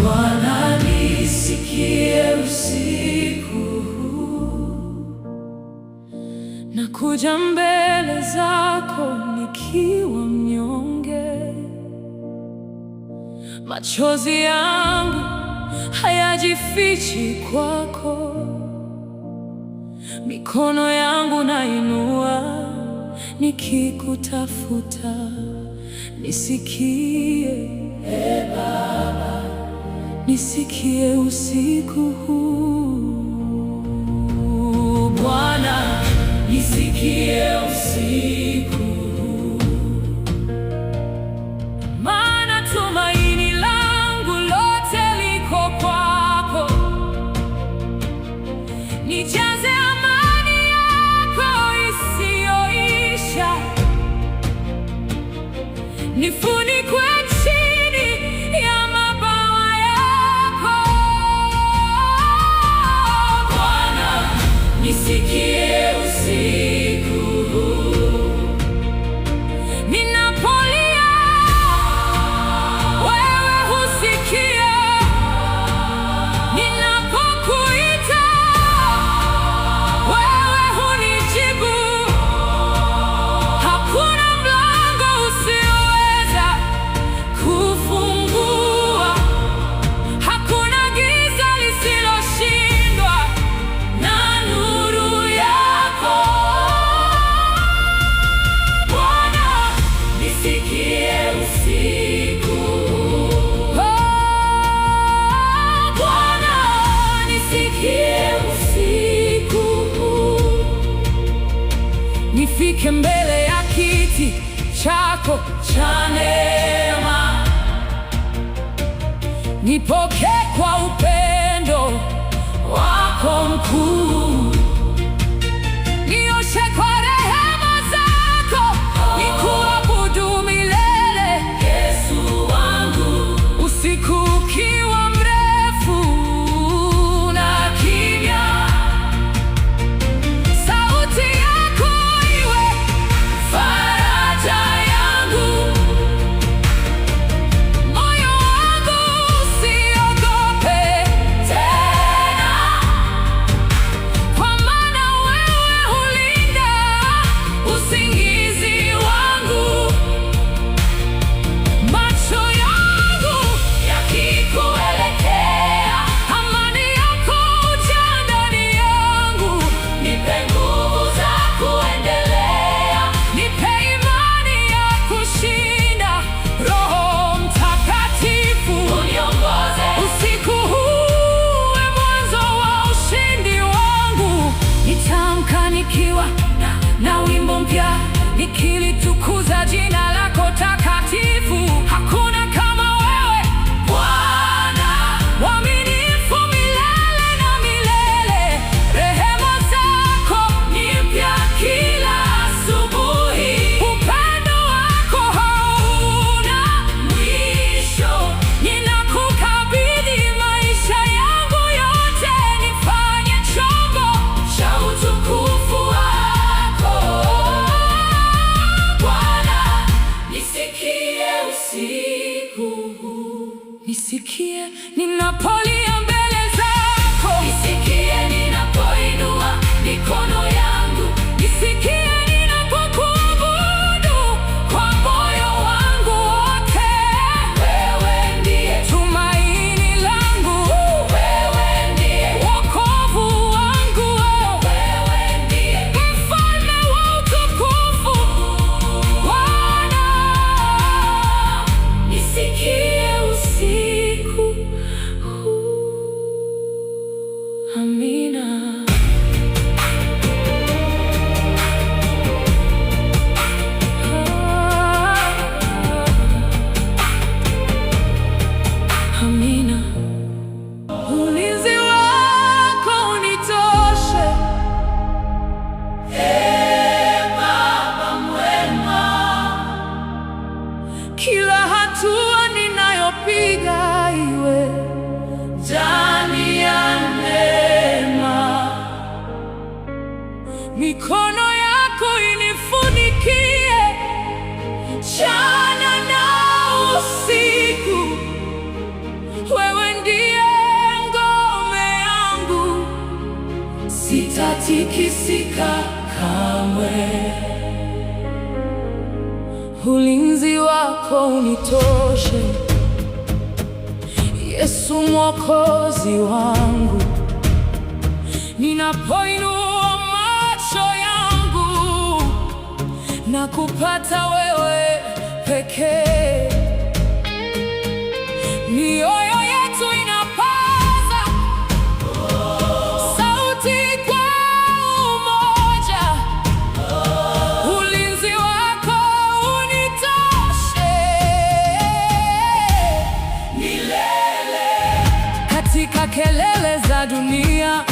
Bwana, nisikie usiku huu, nakuja mbele zako nikiwa mnyonge. Machozi yangu hayajifichi kwako, mikono yangu nainua nikikutafuta. Nisikie, Baba, nisikie usiku huu. Bwana, nisikie usiku huu, maana tumaini langu lote liko kwako. Nijaze amani yako isiyoisha, nifunikwe chini ya mabawa yako. Bwana, nisikie usiku huu, ninapolia wewe husikia, ninapokuita wewe hunijibu. Hakuna mlango usioweza kufungua, hakuna giza lisiloshindwa na nuru yako. Bwana, nisikie usiku huu. Bwana, nisikie usiku huu, nifike mbele ya kiti chako cha neema, nipokee kwa upendo wako mkuu. Nioshe kwa rehema zako, nikuabudu milele. Yesu wangu, usiku ukiwa mrefu na kimya, sauti yako iwe faraja yangu. Moyo wangu usiogope tena, kwa maana wewe hulinda usingizi wangu. Macho yangu yakikuelekea, amani yako hujaa ndani yangu. Nipe nguvu za kuendelea, nipe imani ya kushinda. Roho Mtakatifu, uniongoze usiku huu, uwe mwanzo wa ushindi wangu. Nitaamka nikiwa na wimbo mpya, nikilitukuza jina lako takatifu. Hakuna kama wewe Bwana, mwaminifu milele na milele. Rehema zako ni mpya kila asubuhi, upendo wako hauna mwisho. Ninakukabidhi maisha yangu yote, nifanye chombo cha utukufu wako. Bwana, nisikie usiku huu, nisikie ninapolia mbele zako, nisikie ninapoinua mikono yangu, nisikie ninapokuabudu kwa moyo wangu wote. Wewe ndiye tumaini langu, wewe ndiye wokovu wangu, wewe ndiye mfalme wa utukufu. Bwana, nisikie usiku huu. Amina. Amina. Ulinzi wako unitoshe, Baba mwema. Kila hatua ninayopiga iwe ndani ya neema, mikono yako inifunikie mchana na usiku. Wewe sitatikisika kamwe. Ulinzi wako unitoshe, Yesu Mwokozi wangu. Ninapoinua macho yangu na kupata wewe pekee, mioyo yetu inapaza sauti kwa umoja. Ulinzi wako unitoshe milele. Katika kelele za dunia,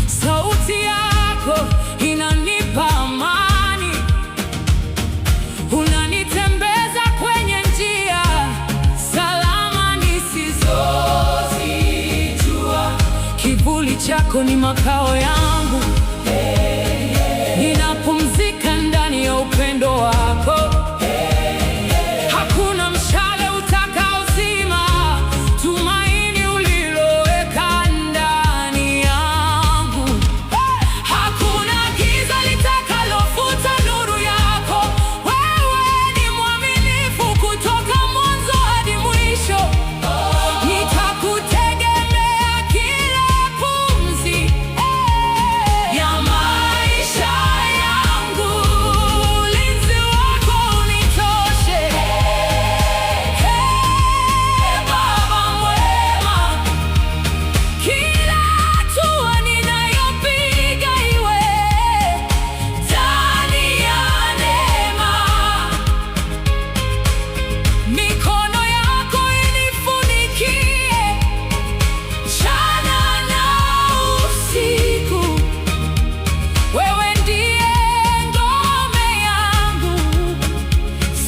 sauti yako inanipa amani. Unanitembeza kwenye njia salama nisizozijua. Kivuli chako ni makao yangu, ninapumzika ndani ya upendo wako. Hakuna mshale utakaozima tumaini uliloweka ndani yangu. Hakuna giza litakalofuta nuru yako. Wewe ni mwaminifu kutoka mwanzo hadi mwisho. Nitakutegemea kila pumzi ya maisha yangu. Ulinzi wako unitoshe, Baba mwema. Kila hatua ninayopiga iwe ndani ya neema. Mikono yako inifunikie mchana na usiku. Wewe ndiye ngome yangu,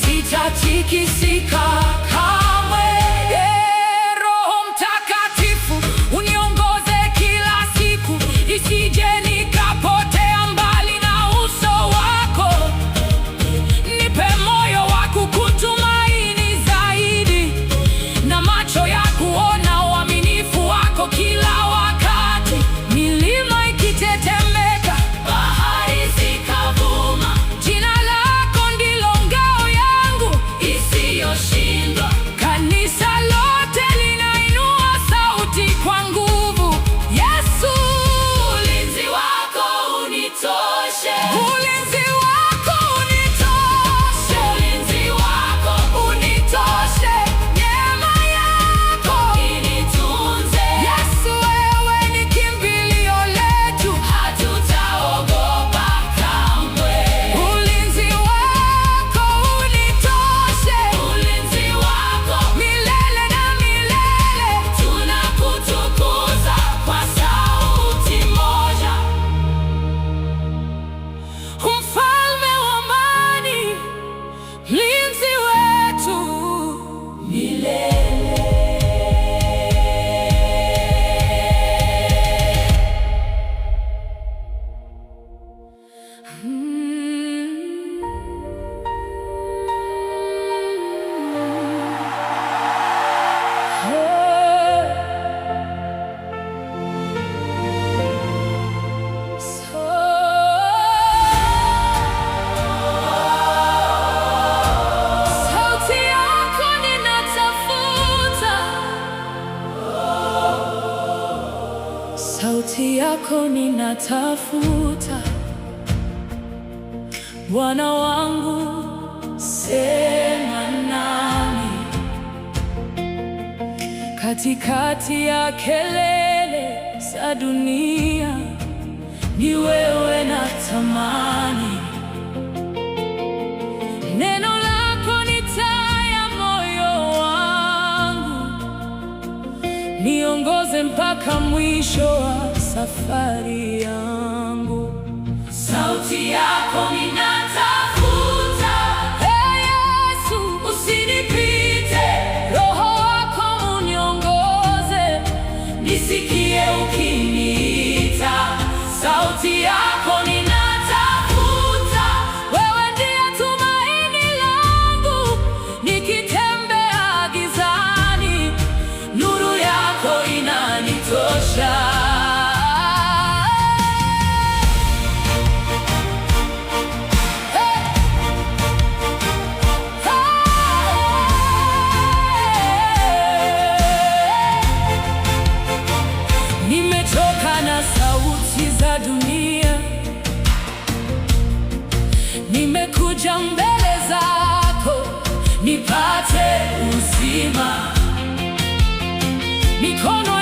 sitatikisika kamwe. Roho Mtakatifu uniongoze kila siku, nisije nikapotea mbali na uso wako. Nipe moyo wa kukutumaini zaidi, na macho ya kuona uaminifu wako kila wakati. Milima ikitetemeka, bahari zikavuma, jina lako ndilo ngao yangu isiyoshindwa. Kanisa lote linainua sauti kwa nguvu. Yesu, ulinzi wako unitoshe. Ulinzi wako unitoshe. Ulinzi wako unitoshe. Neema yako initunze. Yesu, wewe ni kimbilio letu, hatutaogopa kamwe. Ulinzi wako unitoshe. Ulinzi wako milele na milele. Tunakutukuza kwa sauti moja. Mfalme wa amani, mlinzi wetu milele. Sauti yako ninatafuta, sauti yako ninatafuta. Bwana wangu, sema nami katikati ya kelele za dunia. Ni wewe natamani, neno lako ni taa ya moyo wangu. Niongoze mpaka mwisho wa safari yangu. Sauti yako ninatafuta, Yesu, usinipite. Roho wako uniongoze, nisikie ukiniita. Sauti yako ninatafuta, wewe ndiye tumaini langu. Nikitembea gizani, nuru yako inanitosha. mikono